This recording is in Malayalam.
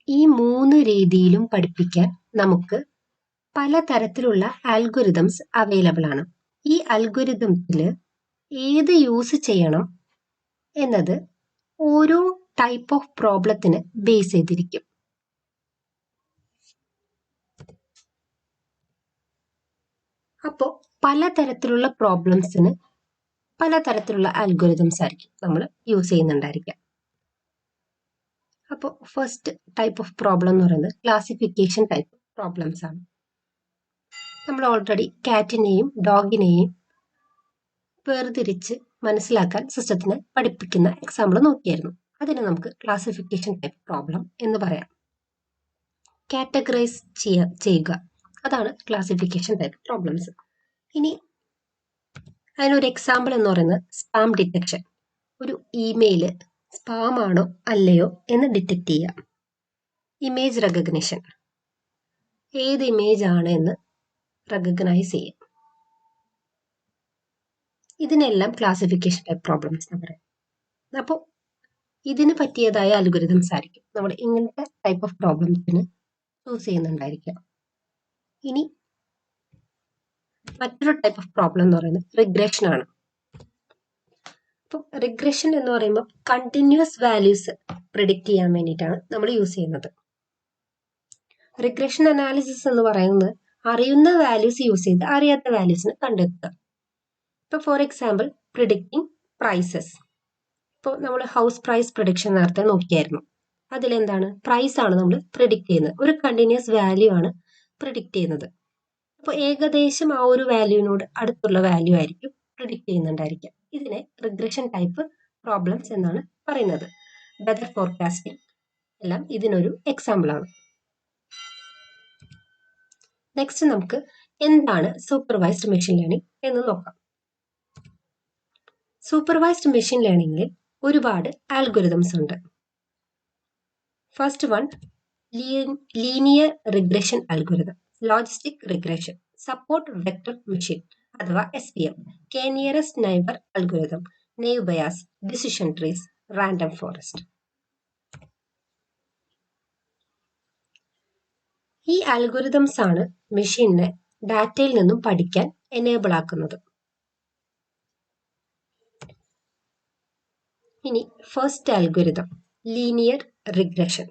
ഈ 3 രീതിയിലും പഠിപ്പിക്കാൻ നമുക്ക് പലതരത്തിലുള്ള അൽഗോരിതംസ് അവൈലബിൾ ആണ്. ഈ അൽഗോരിതംസിൽ ഏത് യൂസ് ചെയ്യണം എന്നത് ഓരോ ടൈപ്പ് ഓഫ് പ്രോബ്ലത്തിന് ബേസ് ചെയ്തിരിക്കും. അപ്പോൾ പലതരത്തിലുള്ള പ്രോബ്ലംസിന് പലതരത്തിലുള്ള അൽഗോരിതംസ് ആയിരിക്കും നമ്മൾ യൂസ് ചെയ്യുന്നുണ്ടായിരിക്കാം. അപ്പോൾ ഫസ്റ്റ് ടൈപ്പ് ഓഫ് പ്രോബ്ലം എന്ന് പറയുന്നത് ക്ലാസിഫിക്കേഷൻ ടൈപ്പ് പ്രോബ്ലംസ് ആണ്. നമ്മൾ ഓൾറെഡി കാറ്റിനെയും ഡോഗിനെയും വേർതിരിച്ച് മനസ്സിലാക്കാൻ സിസ്റ്റത്തിനെ പഠിപ്പിക്കുന്ന എക്സാമ്പിൾ നോക്കിയായിരുന്നു. അതിനെ നമുക്ക് ക്ലാസിഫിക്കേഷൻ ടൈപ്പ് പ്രോബ്ലം എന്ന് പറയാം. കാറ്റഗറൈസ് ചെയ്യുക, അതാണ് ക്ലാസിഫിക്കേഷൻ ടൈപ്പ് പ്രോബ്ലംസ്. ഇനി അതിനൊരു എക്സാമ്പിൾ എന്ന് പറയുന്നത് സ്പാം ഡിറ്റക്ഷൻ. ഒരു ഇമെയിൽ സ്പാം ആണോ അല്ലയോ എന്ന് ഡിറ്റക്ട് ചെയ്യുക. ഇമേജ് റെക്കഗ്നിഷൻ, ഏത് ഇമേജ് ആണ് എന്ന് റെക്കഗ്നൈസ് ചെയ്യുക. ഇതിനെല്ലാം ക്ലാസിഫിക്കേഷൻ ടൈപ്പ് പ്രോബ്ലംസ് എന്ന് പറയാം. അപ്പോൾ ഇതിന് പറ്റിയതായ അൽഗോരിതംസ് ആയിരിക്കും നമ്മൾ ഇങ്ങനത്തെ ടൈപ്പ് ഓഫ് പ്രോബ്ലംസിന് ചൂസ് ചെയ്യുന്നുണ്ടായിരിക്കാം. ഇനി മറ്റൊരു ടൈപ്പ് ഓഫ് പ്രോബ്ലം എന്ന് പറയുന്നത് റിഗ്രഷൻ ആണ്. അപ്പം റിഗ്രഷൻ എന്ന് പറയുമ്പോൾ കണ്ടിന്യൂസ് വാല്യൂസ് പ്രിഡിക്റ്റ് ചെയ്യാൻ വേണ്ടിയിട്ടാണ് നമ്മൾ യൂസ് ചെയ്യുന്നത്. റിഗ്രഷൻ അനാലിസിസ് എന്ന് പറയുന്നത് അറിയുന്ന വാല്യൂസ് യൂസ് ചെയ്ത് അറിയാത്ത വാല്യൂസിനെ കണ്ടെത്തുക. ഇപ്പോൾ ഫോർ എക്സാമ്പിൾ പ്രിഡിക്റ്റിംഗ് പ്രൈസസ്. ഇപ്പോൾ നമ്മൾ ഹൗസ് പ്രൈസ് പ്രൊഡിക്ഷൻ നേരത്തെ നോക്കിയായിരുന്നു. അതിലെന്താണ്, പ്രൈസ് ആണ് നമ്മൾ പ്രിഡിക്റ്റ് ചെയ്യുന്നത്. ഒരു കണ്ടിന്യൂസ് വാല്യൂ ആണ് പ്രിഡിക്റ്റ് ചെയ്യുന്നത്. അപ്പോൾ ഏകദേശം ആ ഒരു വാല്യൂവിനോട് അടുത്തുള്ള വാല്യൂ ആയിരിക്കും പ്രിഡിക്റ്റ് ചെയ്യുന്നുണ്ടായിരിക്കാം. ഇതിനെ റിഗ്രഷൻ ടൈപ്പ് പ്രോബ്ലംസ് എന്നാണ് പറയുന്നത്. വെതർ ഫോർകാസ്റ്റിംഗ് എല്ലാം ഇതിനൊരു എക്സാമ്പിൾ ആണ്. നെക്സ്റ്റ് നമുക്ക് എന്താണ് സൂപ്പർവൈസ്ഡ് മെഷീൻ ലേണിംഗ് എന്ന് നോക്കാം. സൂപ്പർവൈസ്ഡ് മെഷീൻ ലേണിംഗിൽ ഒരുപാട് ആൽഗോരിതംസ് ഉണ്ട്. First one linear regression algorithm, logistic regression, support vector machine അഥവാ SVM, K nearest neighbour algorithm, knave bias, decision trees, random forest. ഈ അൽഗോരിതംസ് ആണ് മെഷീനെ ഡാറ്റയിൽ നിന്നും പഠിക്കാൻ എനേബിൾ ആക്കുന്നത്. ഇനി ഫസ്റ്റ് അൽഗോരിതം ലീനിയർ റിഗ്രഷൻ.